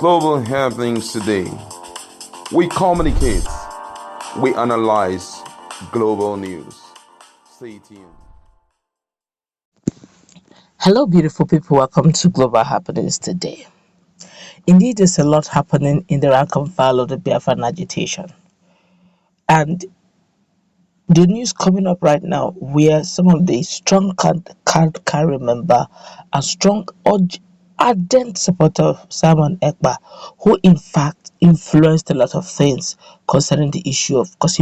global happenings today. We communicate, we analyze global news. Stay tuned. Hello, beautiful people. Welcome to Global Happenings today. Indeed, there's a lot happening in the rank and file of the Biafra agitation. And the news coming up right now, where some of the strong card carry member and strong ardent supporter of Simon Ekpa, who in fact influenced a lot of things concerning the issue of, because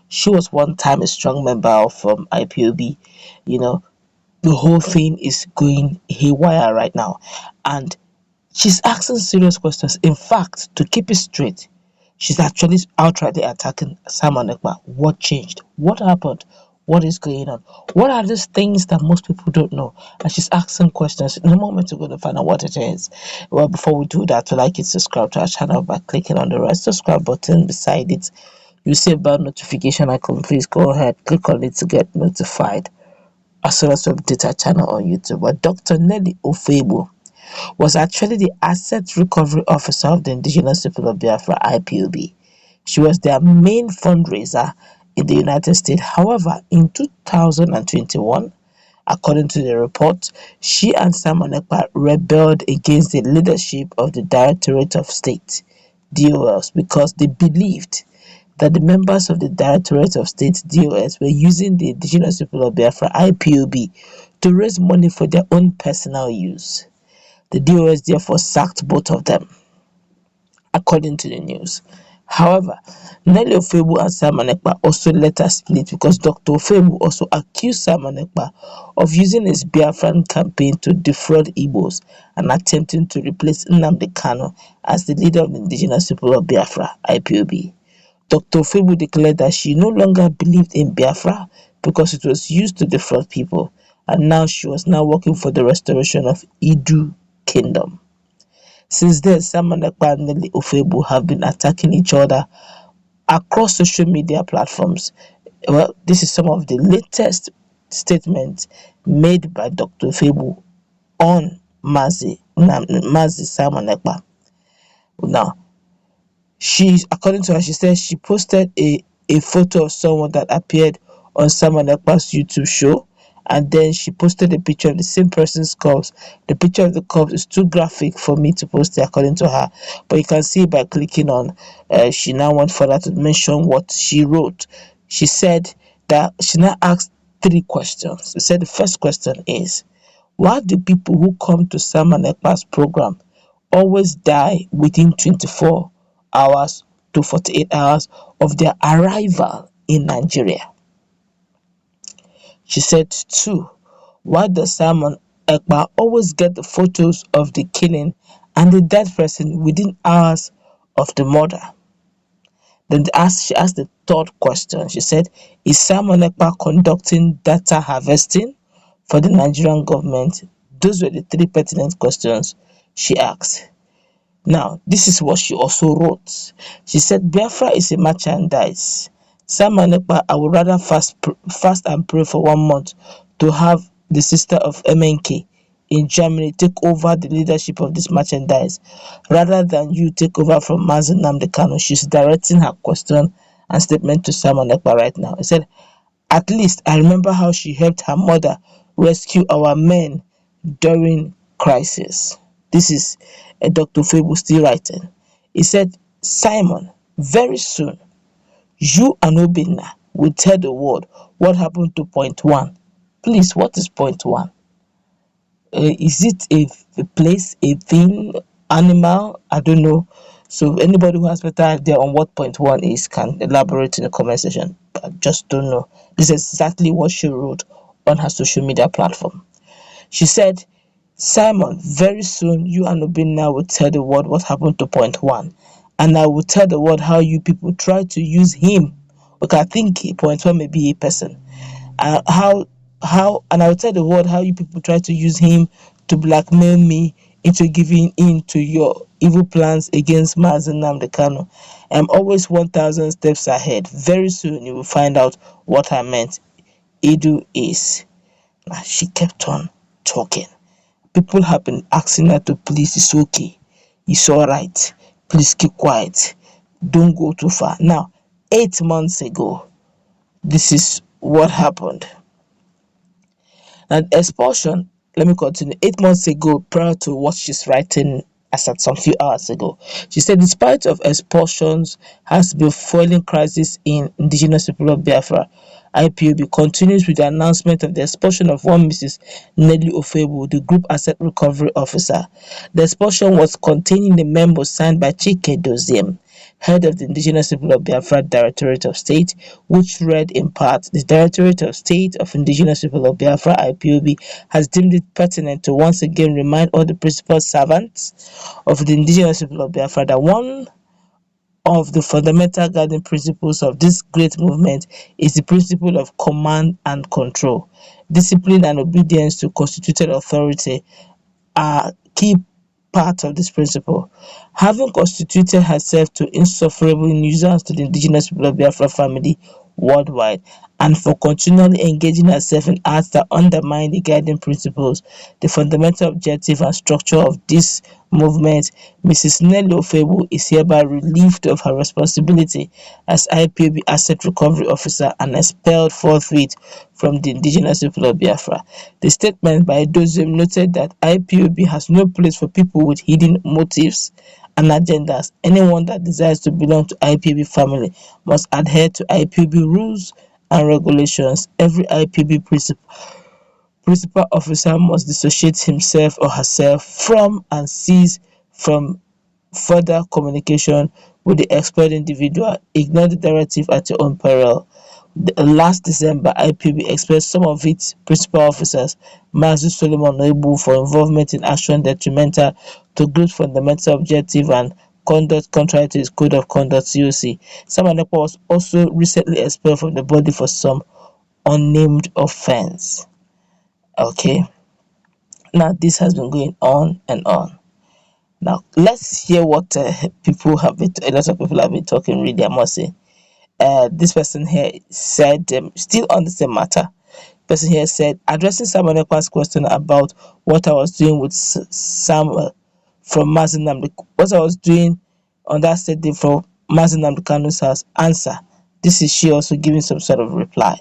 she was one time a strong member of Ipob, you know, the whole thing is going haywire right now, and she's asking serious questions. In fact, to keep it straight, she's actually outrightly attacking Simon Ekpa. What changed? What happened? What is going on? What are these things that most people don't know? And she's asking questions. In a moment, we're going to find out what it is. Well, before we do that, we'd like you to subscribe to our channel by clicking on the red subscribe button beside it. You see a bell notification icon. Please go ahead, click on it to get notified as well as to update our channel on YouTube. But Dr. Nelly Ofoegbu was actually the Asset Recovery Officer of the Indigenous People of Biafra, IPOB. She was their main fundraiser in the United States. However, in 2021, according to the report, she and Simon Ekpa rebelled against the leadership of the Directorate of State, DOS, because they believed that the members of the Directorate of State, DOS, were using the Indigenous People of Biafra, IPOB, to raise money for their own personal use. The DOS therefore sacked both of them, according to the news. However, Nelly Ofoegbu and Simon Ekpa also later split because Dr. Ofoegbu also accused Simon Ekpa of using his Biafran campaign to defraud Igbos and attempting to replace Nnamdi Kanu as the leader of the Indigenous People of Biafra, IPOB. Dr. Ofoegbu declared that she no longer believed in Biafra because it was used to defraud people, and now she was now working for the restoration of IDUU Kingdom. Since then, Simon Ekpa and Nelly Ofoegbu have been attacking each other across social media platforms. Well, this is some of the latest statements made by Dr. Ofoegbu on Mazi Simon Ekpa. Now, according to her, she said she posted a photo of someone that appeared on Simon Ekpa's YouTube show, and then she posted a picture of the same person's corpse. The picture of the corpse is too graphic for me to post it, according to her, but you can see by clicking on. She now went further to mention what she wrote. She said that she now asked 3 questions. She said the first question is, why do people who come to Simon Ekpa's program always die within 24 hours to 48 hours of their arrival in Nigeria? She said, 2. Why does Simon Ekpa always get the photos of the killing and the dead person within hours of the murder? Then she asked the 3rd question. She said, is Simon Ekpa conducting data harvesting for the Nigerian government? Those were the 3 pertinent questions she asked. Now, this is what she also wrote. She said, Biafra is a merchandise. Simon Ekpa, I would rather fast and pray for 1 month to have the sister of MNK in Germany take over the leadership of this merchandise rather than you take over from Nnamdi Kanu. She's directing her question and statement to Simon Ekpa right now. He said, at least I remember how she helped her mother rescue our men during crisis. This is Dr. Ofoegbu still writing. He said, Simon, very soon, you and Obinna will tell the world what happened to point 1. Please, what is point 1? Is it a place, a thing, animal? I don't know. So anybody who has better idea on what point 1 is can elaborate in the comment section. I just don't know. This is exactly what she wrote on her social media platform. She said, Simon, very soon you and Obinna will tell the world what happened to point 1. And I will tell the world how you people try to use him. Okay, I think point 1 may be a person. And and I will tell the world how you people try to use him to blackmail me into giving in to your evil plans against Nnamdi Kanu. I'm always 1,000 steps ahead. Very soon you will find out what I meant. IDUU. Now, she kept on talking. People have been asking her to please, it's okay. It's all right. Please keep quiet. Don't go too far. Now, 8 months ago, this is what happened. And expulsion, let me continue. 8 months ago, prior to what she's writing as at some few hours ago, she said, despite of expulsions has been fueling crisis in indigenous people of Biafra, IPOB continues with the announcement of the expulsion of one Mrs. Nelly Ofoegbu, the group asset recovery officer. The expulsion was containing the memo signed by Chike Doziem, head of the Indigenous People of Biafra Directorate of State, which read in part, the Directorate of State of Indigenous People of Biafra IPOB has deemed it pertinent to once again remind all the principal servants of the Indigenous People of Biafra that one of the fundamental guiding principles of this great movement is the principle of command and control. Discipline and obedience to constituted authority are key part of this principle. Having constituted herself to insufferable nuisance to the indigenous people of Biafra family worldwide, and for continually engaging herself in acts that undermine the guiding principles, the fundamental objective and structure of this movement, Mrs. Nelly Ofoegbu is hereby relieved of her responsibility as IPOB Asset Recovery Officer and expelled forthwith from the indigenous people of Biafra. The statement by Doziem noted that IPOB has no place for people with hidden motives and agendas. Anyone that desires to belong to IPOB family must adhere to IPOB rules and regulations. Every IPOB principal officer must dissociate himself or herself from and cease from further communication with the expelled individual. Ignore the directive at your own peril. Last December, IPOB expelled some of its principal officers, Mazi Solomon Ofoegbu, for involvement in action detrimental to group's fundamental objective and conduct contrary to its code of conduct (COC). Simon Ekpa was also recently expelled from the body for some unnamed offense. Okay, now this has been going on and on. Now let's hear what people have been. A lot of people have been talking. Really, I must say. This person here said, still on the same matter. Person here said, addressing Simon Ekpa's question about what I was doing with Samuel from Mazinam, what I was doing on that said day from Mazinam Kanu's house. Answer: this is she also giving some sort of reply.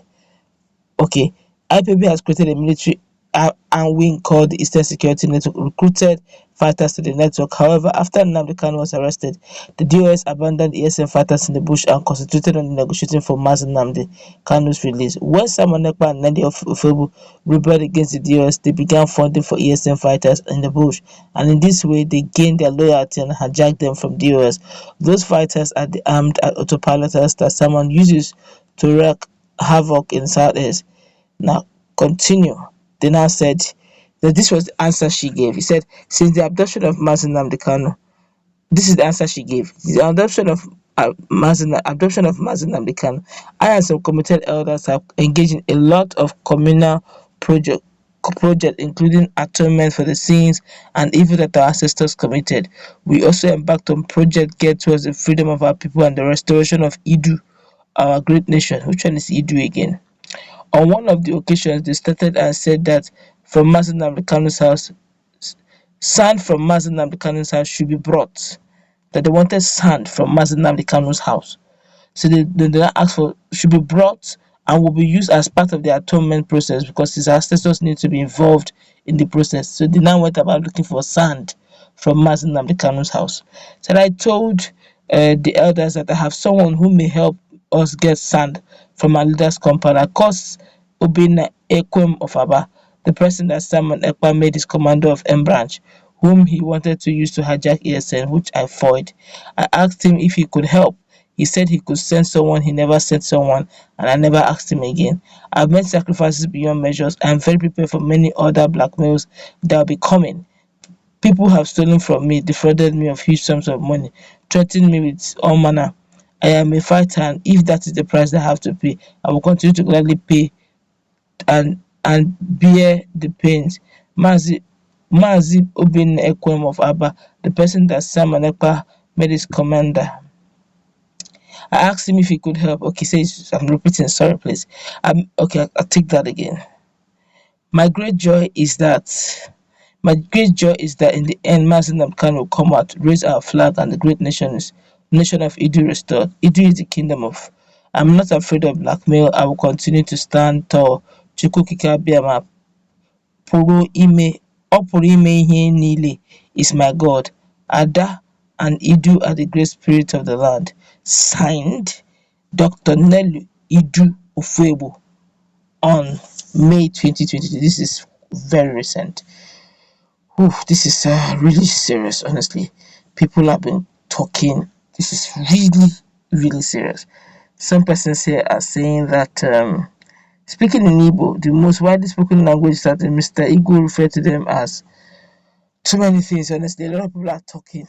Okay, IPOB has created a military arm wing called the Eastern Security Network, recruited fighters to the network. However, after Nnamdi Kanu was arrested, the DOS abandoned ESN fighters in the bush and concentrated on negotiating for Mazi Nnamdi Kanu's release. When Simon Ekpa and Nelly Ofoegbu rebelled against the DOS, they began funding for ESN fighters in the bush, and in this way, they gained their loyalty and hijacked them from DOS. Those fighters are the armed autopiloters that someone uses to wreak havoc in Southeast. Now, continue. They now said that this was the answer she gave. He said, since the abduction of Mazi Nnamdi Kanu, this is the answer she gave. The adoption of Mazi Nnamdi Kanu, I and some committed elders have engaged in a lot of communal project, including atonement for the sins and evil that our ancestors committed. We also embarked on project geared towards the freedom of our people and the restoration of IDUU, our great nation. Which one is IDUU again? On one of the occasions, they started and said that from Mazi Nnamdi Kanu's house, sand from Mazi Nnamdi Kanu's house should be brought. That they wanted sand from Mazi Nnamdi Kanu's house. So they asked for should be brought and will be used as part of the atonement process because his ancestors need to be involved in the process. So they now went about looking for sand from Mazi Nnamdi Kanu's house. So I told the elders that I have someone who may help us get sand from our leader's compound. Of course, Obina Ekwem of Aba, the person that Simon Ekpa made his commander of M branch, whom he wanted to use to hijack ESN, which I foiled. I asked him if he could help. He said he could send someone. He never sent someone, and I never asked him again. I've made sacrifices beyond measures. I am very prepared for many other blackmails that will be coming. People have stolen from me, defrauded me of huge sums of money, threatened me with all manner. I am a fighter, and if that is the price I have to pay, I will continue to gladly pay and bear the pains. Mazi Obin Ekwem of Aba, the person that Simon Ekpa made his commander. I asked him if he could help. Okay, says I'm repeating. Sorry, please. Okay, I'll take that again. My great joy is that My great joy is that in the end, Mazi Nnamdi Kanu will come out, raise our flag, and the great nation of Idu restored. Idu is the kingdom of. I'm not afraid of blackmail. I will continue to stand tall. Chukwukika Biama pụrụ ime ihe niile is my God. Ada and Idu are the great spirit of the land. Signed, Dr. Nelly Idu Ofoegbu on May 2022. This is very recent. Oof, this is really serious, honestly. People have been talking. This is really, really serious. Some persons here are saying that speaking in Igbo, the most widely spoken language, that Mr. Igbo referred to them as too many things. Honestly, a lot of people are talking.